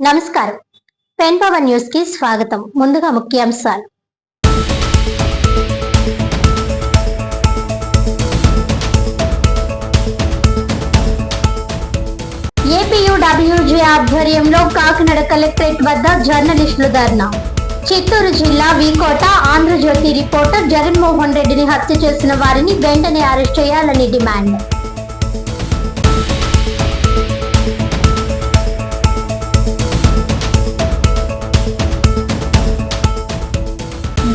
నమస్కారం. Pen power news కి స్వాగతం. ముందుగా ముఖ్యాంశాలు. ఏపీయూడబ్ల్యూజే ఆధ్వర్యంలో కాకినాడ కలెక్టరేట్ వద్ద జర్నలిస్టులు ధర్నా. చిత్తూరు జిల్లా వీకోట ఆంధ్రజ్యోతి రిపోర్టర్ జగన్మోహన్ రెడ్డిని హత్య చేసిన వారిని వెంటనే అరెస్ట్ చేయాలని డిమాండ్.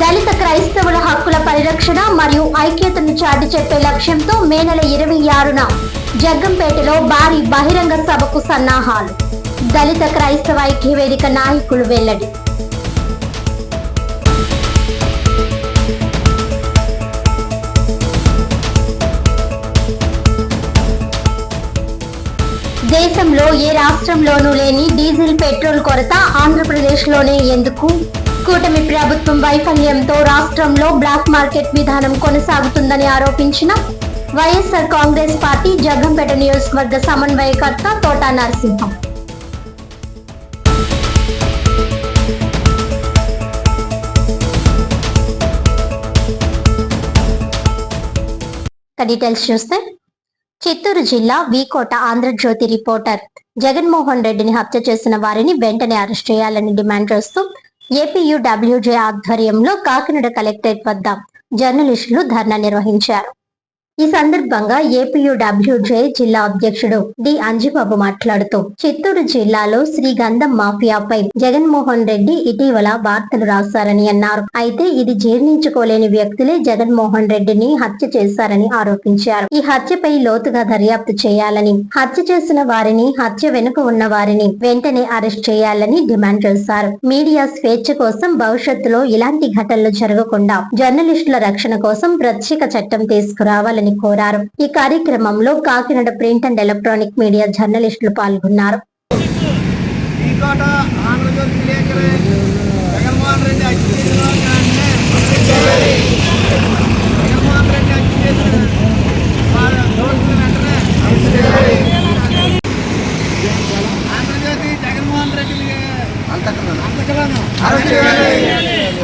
దళిత క్రైస్తవుల హక్కుల పరిరక్షణ మరియు ఐక్యతను చాటి చెప్పే లక్ష్యంతో మే నెల 26న జగ్గంపేటలో భారీ బహిరంగ సభకు సన్నాహాలు. దళిత క్రైస్తవ ఐక్య వేదిక నాయకులు వెల్లడి. దేశంలో ఏ రాష్ట్రంలోనూ లేని డీజిల్ పెట్రోల్ కొరత ఆంధ్రప్రదేశ్లోనే ఎందుకు? కూటమి ప్రభుత్వం వైఫల్యంతో రాష్ట్రంలో బ్లాక్ మార్కెట్ విధానం కొనసాగుతుందని ఆరోపించిన వైఎస్ఆర్ కాంగ్రెస్ పార్టీ జగ్గంపేట నియోజకవర్గ సమన్వయకర్త తోట నరసింహం. డీటెయిల్స్ చూస్తే చిత్తూరు జిల్లా వీకోట ఆంధ్రజ్యోతి రిపోర్టర్ జగన్మోహన్ రెడ్డిని హత్య చేసిన వారిని వెంటనే అరెస్ట్ చేయాలని డిమాండ్ చేస్తూ ఏపీయూడబ్ల్యూజే ఆధ్వర్యంలో కాకినాడ కలెక్టరేట్ వద్ద జర్నలిస్టులు ధర్నా నిర్వహించారు. ఈ సందర్భంగా ఏపీయూడబ్ల్యూజే జిల్లా అధ్యక్షుడు డి అంజిబాబు మాట్లాడుతూ చిత్తూరు జిల్లాలో శ్రీగంధం మాఫియాపై జగన్మోహన్ రెడ్డి ఇటీవల వార్తలు రాశారని అన్నారు. అయితే ఇది జీర్ణించుకోలేని వ్యక్తులే జగన్మోహన్ రెడ్డిని హత్య చేశారని ఆరోపించారు. ఈ హత్యపై లోతుగా దర్యాప్తు చేయాలని, హత్య చేసిన వారిని, హత్య వెనుక ఉన్న వారిని వెంటనే అరెస్ట్ చేయాలని డిమాండ్ చేశారు. మీడియా స్వేచ్ఛ కోసం భవిష్యత్తులో ఇలాంటి ఘటనలు జరగకుండా జర్నలిస్టుల రక్షణ కోసం ప్రత్యేక చట్టం తీసుకురావాలని కోరారు. ఈ కార్యక్రమంలో Kakinada print and electronic media జర్నలిస్టులు పాల్గొన్నారు.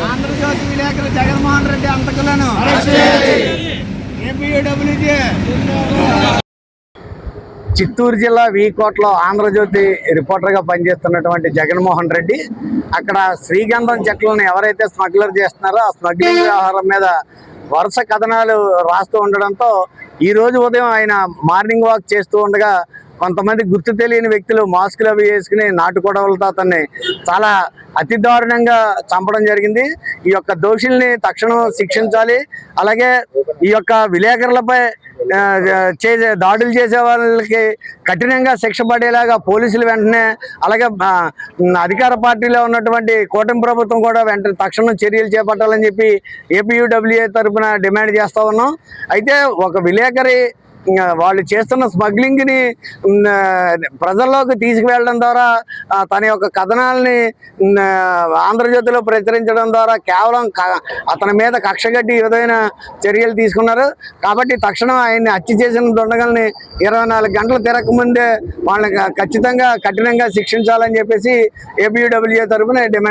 ఆంధ్రజ్యోతి విలేకరు జగన్మోహన్ రెడ్డి అంతకులను చిత్తూరు జిల్లా వీకోటలో ఆంధ్రజ్యోతి రిపోర్టర్గా పనిచేస్తున్నటువంటి జగన్మోహన్ రెడ్డి అక్కడ శ్రీగంధం చెట్లను ఎవరైతే స్మగ్లర్ చేస్తున్నారో ఆ స్మగ్లింగ్ వ్యవహారం మీద వరుస కథనాలు రాస్తూ ఉండడంతో ఈ రోజు ఉదయం ఆయన మార్నింగ్ వాక్ చేస్తూ ఉండగా కొంతమంది గుర్తు తెలియని వ్యక్తులు మాస్కులు అవి వేసుకుని నాటుకోవడంతో అతన్ని చాలా అతి దారుణంగా చంపడం జరిగింది. ఈ యొక్క దోషుల్ని తక్షణం శిక్షించాలి. అలాగే ఈ యొక్క విలేకరులపై దాడులు చేసే వాళ్ళకి కఠినంగా శిక్ష పడేలాగా పోలీసులు వెంటనే, అలాగే అధికార పార్టీలో ఉన్నటువంటి కూటమి ప్రభుత్వం కూడా వెంటనే తక్షణం చర్యలు చేపట్టాలని చెప్పి ఏపీయూడబ్ల్యూఏ తరఫున డిమాండ్ చేస్తూ ఉన్నాం. అయితే ఒక విలేకరి వాళ్ళు చేస్తున్న స్మగ్లింగ్ ని ప్రజల్లోకి తీసుకువెళ్ళడం ద్వారా తన యొక్క కథనాలని ఆంధ్రజ్యోతిలో ప్రచురించడం ద్వారా కేవలం అతని మీద కక్షగట్టి ఈ విధమైన చర్యలు తీసుకున్నారు. కాబట్టి తక్షణం ఆయన్ని హత్య చేసిన దుండగల్ని 24 గంటలు తిరగకముందే వాళ్ళని ఖచ్చితంగా కఠినంగా శిక్షించాలని చెప్పేసి ఏపీయూడబ్ల్యూఏ తరఫున డిమాండ్